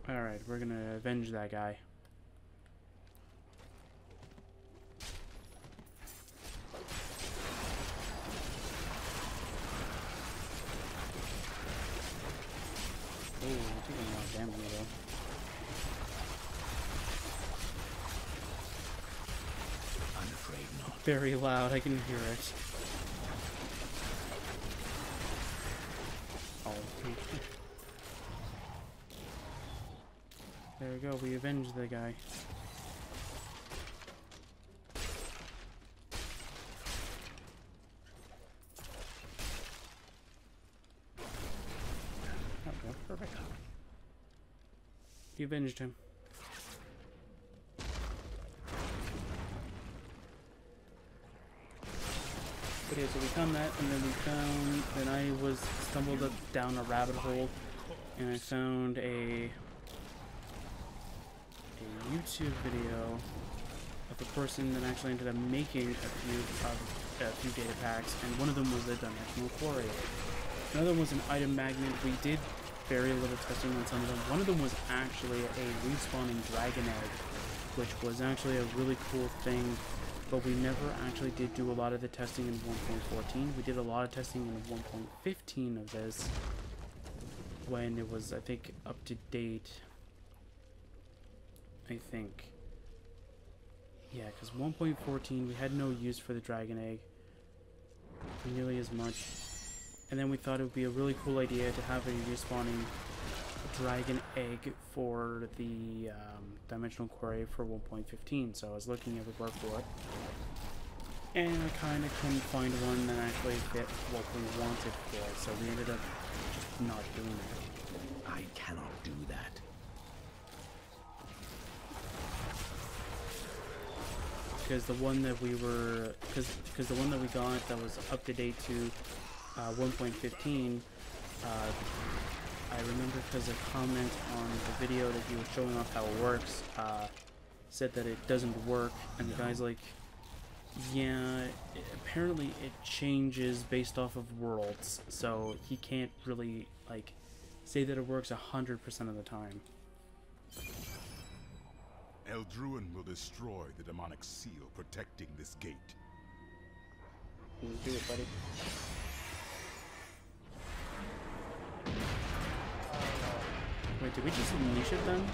Alright, we're gonna avenge that guy. Oh, we're taking a lot of damage though. I'm afraid not. Very loud, I can hear it. Oh. There we go, we avenged the guy. There we go, perfect. You avenged him. But yeah, so we found that, and then I stumbled up down a rabbit hole, and I found a YouTube video of a person that actually ended up making a few data packs, and one of them was a dimensional quarry. Another one was an item magnet. We did very little testing on some of them. One of them was actually a respawning dragon egg, which was actually a really cool thing, but we never actually did do a lot of the testing in 1.14. We did a lot of testing in 1.15 of this, when it was, I think, up to date. I think. Yeah, because 1.14, we had no use for the dragon egg nearly as much. And then we thought it would be a really cool idea to have a respawning dragon egg for the dimensional quarry for 1.15. So I was looking everywhere for it, and I kind of couldn't find one that actually fit what we wanted for it. So we ended up just not doing it. I cannot do that. Because the one that we were, because the one that we got that was up to date to 1.15, I remember because a comment on the video that he was showing off how it works said that it doesn't work, and the guy's like, yeah, apparently it changes based off of worlds, so he can't really like say that it works 100% of the time. Eldruin will destroy the demonic seal protecting this gate. You can do it, buddy. Wait, did we just unleash it then?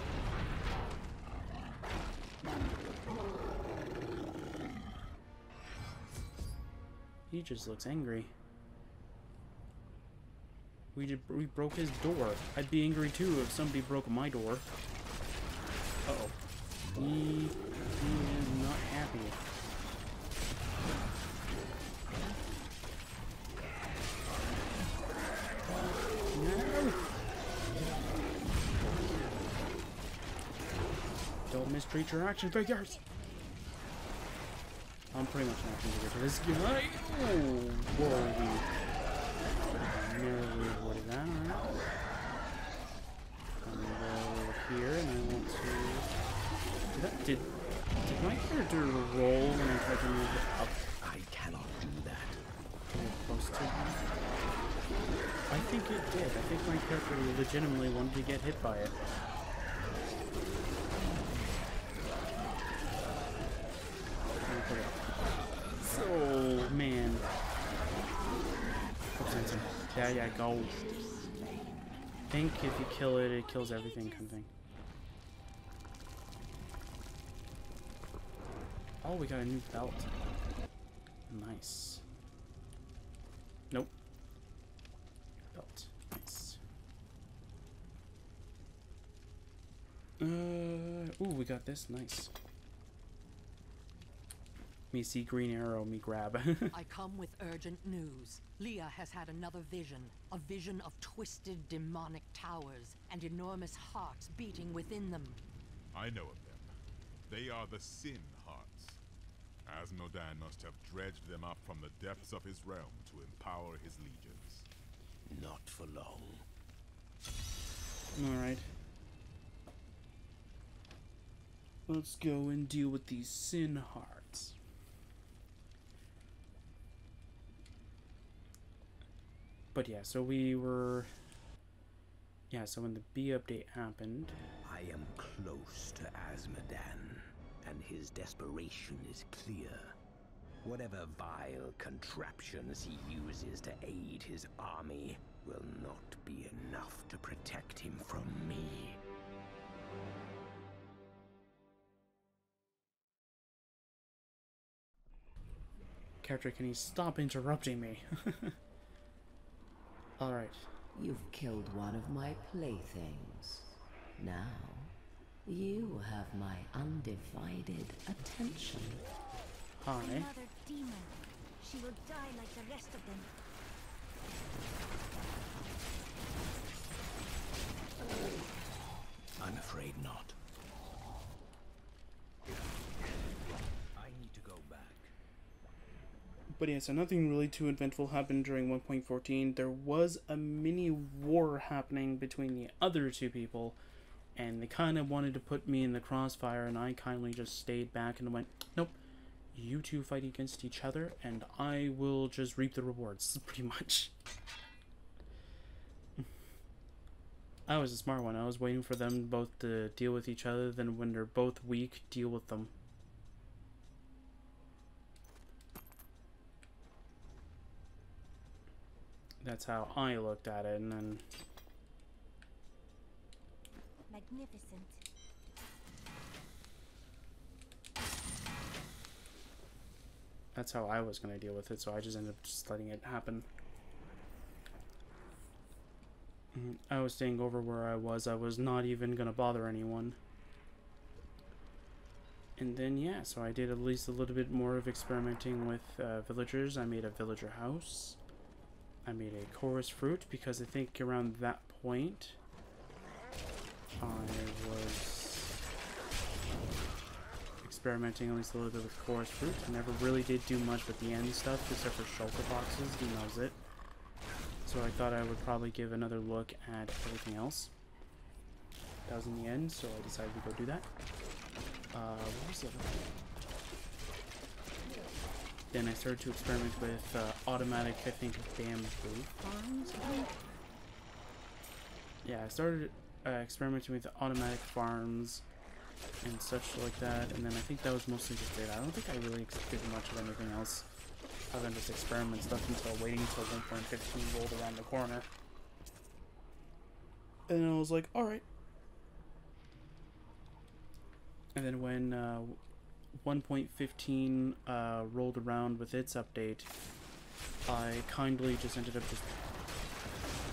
He just looks angry. We broke his door. I'd be angry too if somebody broke my door. Uh-oh. He is not happy. No! Don't mistreat your action figures! I'm pretty much not going to get to this guy. Oh, whoa. Nearly avoided that, alright. I'm going to go over here and I want to... Did my character roll when I tried to move it up? I cannot do that. Close to him? I think it did. I think my character legitimately wanted to get hit by it. Oh, man. There you go. I think if you kill it, it kills everything kind of thing. Oh, we got a new belt. Nice. Nope. Belt. Nice. Ooh, we got this. Nice. Me see green arrow, me grab. I come with urgent news. Leah has had another vision. A vision of twisted demonic towers and enormous hearts beating within them. I know of them. They are the Sin Hearts. Asmodan must have dredged them up from the depths of his realm to empower his legions. Not for long. Alright. Let's go and deal with these Sin Hearts. But yeah, so we were... Yeah, so when the B update happened... I am close to Azmodan, and his desperation is clear. Whatever vile contraptions he uses to aid his army will not be enough to protect him from me. Character, can you stop interrupting me? Alright. You've killed one of my playthings. Now, you have my undivided attention. Hi. Another demon. She will die like the rest of them. I'm afraid not. I need to go back. But yeah, so nothing really too eventful happened during 1.14. There was a mini war happening between the other two people, and they kind of wanted to put me in the crossfire, and I kindly just stayed back and went, nope, you two fight against each other, and I will just reap the rewards, pretty much. I was a smart one. I was waiting for them both to deal with each other, then when they're both weak, deal with them. That's how I looked at it, and then... Magnificent. That's how I was going to deal with it, so I just ended up just letting it happen. I was staying over where I was not even going to bother anyone. And then, yeah, so I did at least a little bit more of experimenting with villagers. I made a villager house. I made a chorus fruit, because I think around that point, I was experimenting at least a little bit with chorus fruit. I never really did do much with the end stuff, except for shulker boxes, and that was it. So I thought I would probably give another look at everything else. That was in the end, so I decided to go do that. What was the other one? Then I started to experiment with automatic, I think, bamboo farms, I think? Yeah, I started experimenting with automatic farms and such like that, and then I think that was mostly just it. I don't think I really did much of anything else other than just experiment stuff until waiting until 1.15 rolled around the corner. And I was like, alright. And then when 1.15 rolled around with its update, I kindly just ended up just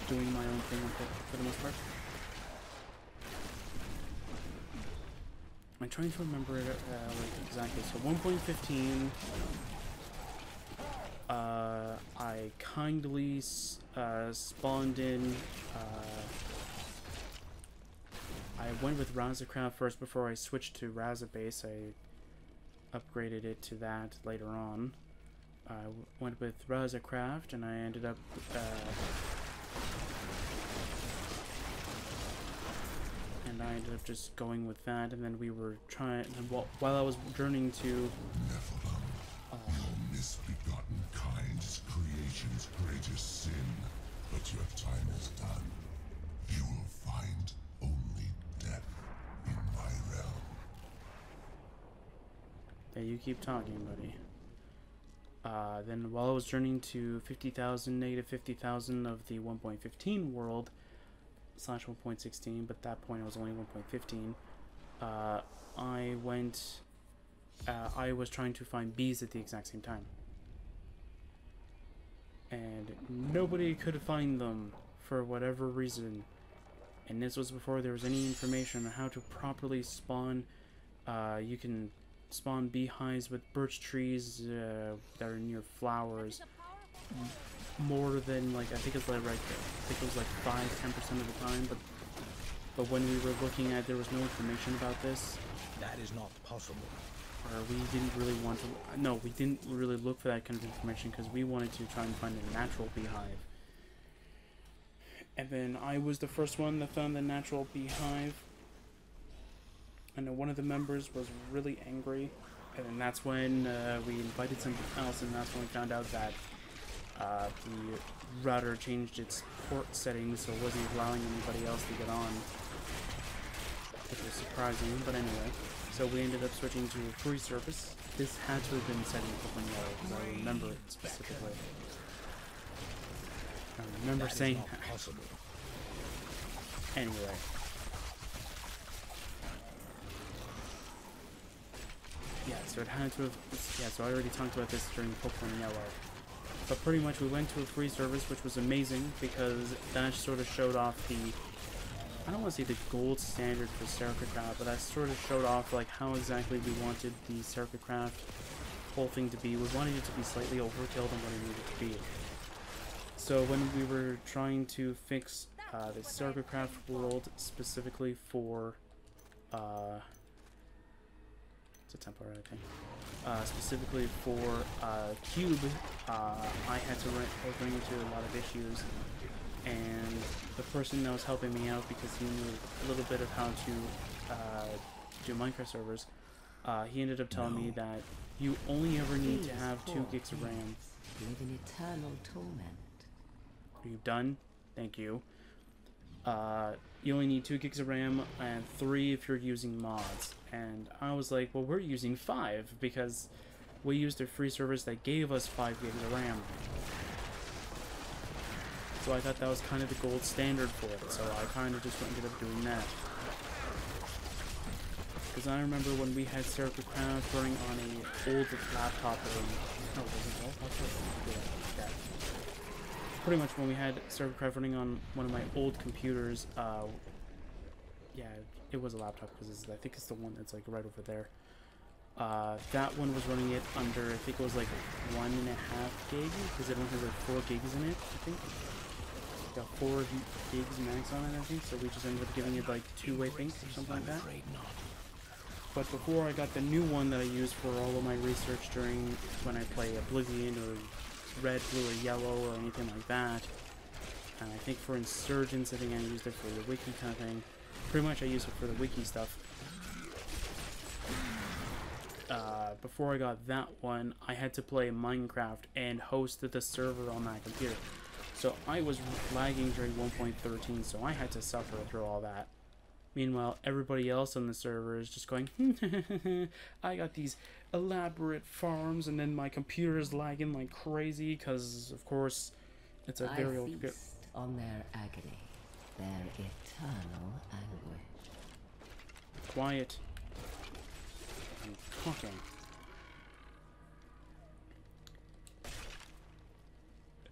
doing my own thing with it for the most part. I'm trying to remember it like exactly. So 1.15, I kindly spawned in. I went with Razzacraft first before I switched to Razabase. I upgraded it to that later on. I went with Razzacraft, and I ended up just going with that, and then we were trying, and while I was journeying to Nephilim, your misbegotten kind is creation's greatest sin, but your time is done. You will find only death in my realm. Yeah, you keep talking, buddy. Then while I was journeying to 50,000, negative 50,000 of the 1.15 world, / 1.16, but at that point it was only 1.15, I was trying to find bees at the exact same time. And nobody could find them for whatever reason. And this was before there was any information on how to properly spawn. You can spawn beehives with birch trees that are near flowers. More than, like, I think it's like, I think it was like 5-10% of the time, but when we were looking at, there was no information about this. That is not possible. Or we didn't really want to, no, we didn't really look for that kind of information because we wanted to try and find a natural beehive. And then I was the first one that found the natural beehive. And one of the members was really angry, and then that's when we invited somebody else, and that's when we found out that the router changed its port settings, so it wasn't allowing anybody else to get on. which was surprising, but anyway. So we ended up switching to a free service. This had to have been set in Pokemon Yellow, because I remember it specifically. I remember saying that. Possible. Anyway. Yeah, so it had to have... Yeah, so I already talked about this during Pokemon Yellow. But pretty much we went to a free service, which was amazing, because that sort of showed off the... I don't want to say the gold standard for Siegebreaker, but that sort of showed off like how exactly we wanted the Siegebreaker whole thing to be. We wanted it to be slightly overkill than what it needed to be. So when we were trying to fix the Siegebreaker world specifically for it's a temporary thing. Specifically for Cube, I had to run into a lot of issues, and the person that was helping me out, because he knew a little bit of how to do Minecraft servers, he ended up telling me that you only ever need to have 2 gigs of RAM. Live in eternal torment. Are you done? Thank you. You only need 2 gigs of RAM and 3 if you're using mods. And I was like, well, we're using 5 because we used a free service that gave us 5 gigs of RAM. So I thought that was kind of the gold standard for it, so I kind of just ended up doing that. Because I remember when we had Siegebreaker running on an old laptop, no, was it old? Yeah. Pretty much when we had Siegebreaker running on one of my old computers, yeah, it was a laptop because I think it's the one that's like right over there. That one was running it under, I think it was like 1.5 gig, because it only has like 4 gigs in it, I think. Got 4 gigs max on it, I think, so we just ended up giving it like 2, I think, or something like that. But before I got the new one that I used for all of my research during when I play Oblivion or Red, Blue, or Yellow or anything like that, and I think for Insurgents, I think I used it for the wiki kind of thing. Pretty much I used it for the wiki stuff. Before I got that one, I had to play Minecraft and host the server on that computer. So I was lagging during 1.13, so I had to suffer through all that. Meanwhile, everybody else on the server is just going, I got these elaborate farms, and then my computer is lagging like crazy, because, of course, it's a very old computer. On their agony, their eternal anguish. Quiet. I'm talking.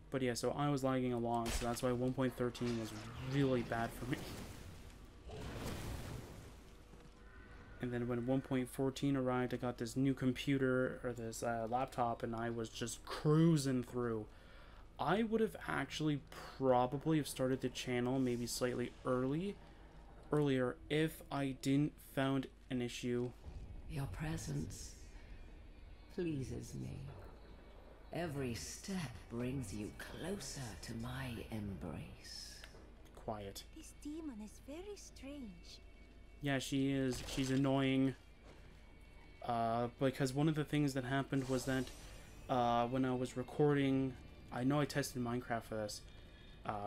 But yeah, so I was lagging along, so that's why 1.13 was really bad for me. And then when 1.14 arrived, I got this new computer, or this laptop, and I was just cruising through. I would have actually probably have started the channel maybe slightly earlier if I didn't found an issue. Your presence pleases me. Every step brings you closer to my embrace. Quiet. This demon is very strange. Yeah, she is. She's annoying. Because one of the things that happened was that when I was recording, I know I tested Minecraft for this,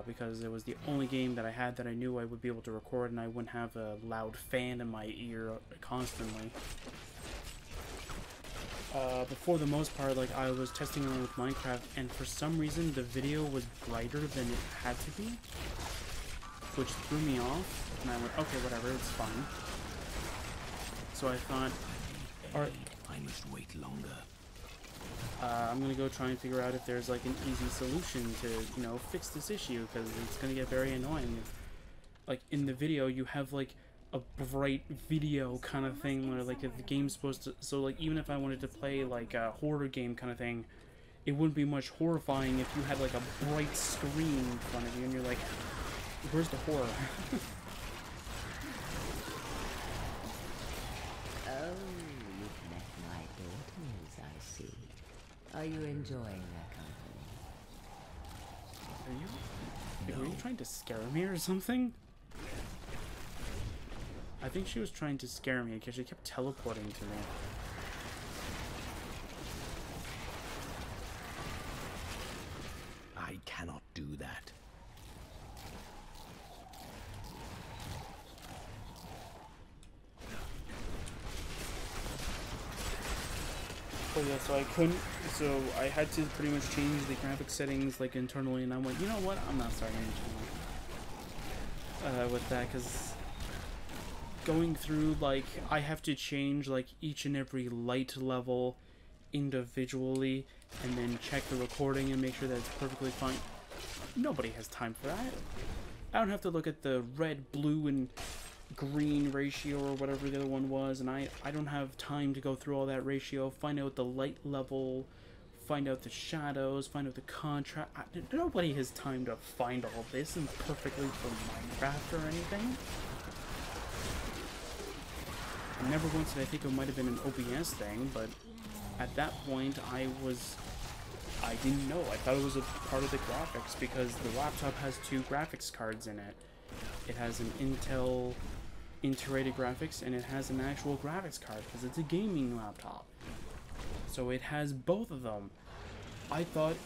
because it was the only game that I had that I knew I would be able to record and I wouldn't have a loud fan in my ear constantly. But for the most part, like, I was testing around with Minecraft, and for some reason the video was brighter than it had to be, which threw me off, and I went, okay, whatever, it's fine. So I thought, alright, I must wait longer. I'm gonna go try and figure out if there's like an easy solution to, you know, fix this issue, because it's gonna get very annoying. Like, in the video, you have like a bright video kind of thing where like if the game's supposed to, so like even if I wanted to play like a horror game kind of thing, it wouldn't be much horrifying if you had like a bright screen in front of you and you're like, where's the horror? Oh, you've met my daughters, I see. Are you enjoying their company? Were you trying to scare me or something? I think she was trying to scare me because she kept teleporting to me. I cannot do that. But yeah, so I couldn't, so I had to pretty much change the graphic settings like internally, and I went, you know what, I'm not starting with that, because going through, like, I have to change like each and every light level individually, and then check the recording and make sure that it's perfectly fine. Nobody has time for that. I don't have to look at the red, blue, and green ratio or whatever the other one was, and I don't have time to go through all that ratio, find out the light level, find out the shadows, find out the contrast. Nobody has time to find all this and perfectly for Minecraft or anything. And never once did I think it might have been an OBS thing, but at that point I didn't know. I thought it was a part of the graphics because the laptop has 2 graphics cards in it. It has an Intel integrated graphics, and it has an actual graphics card because it's a gaming laptop. So it has both of them. I thought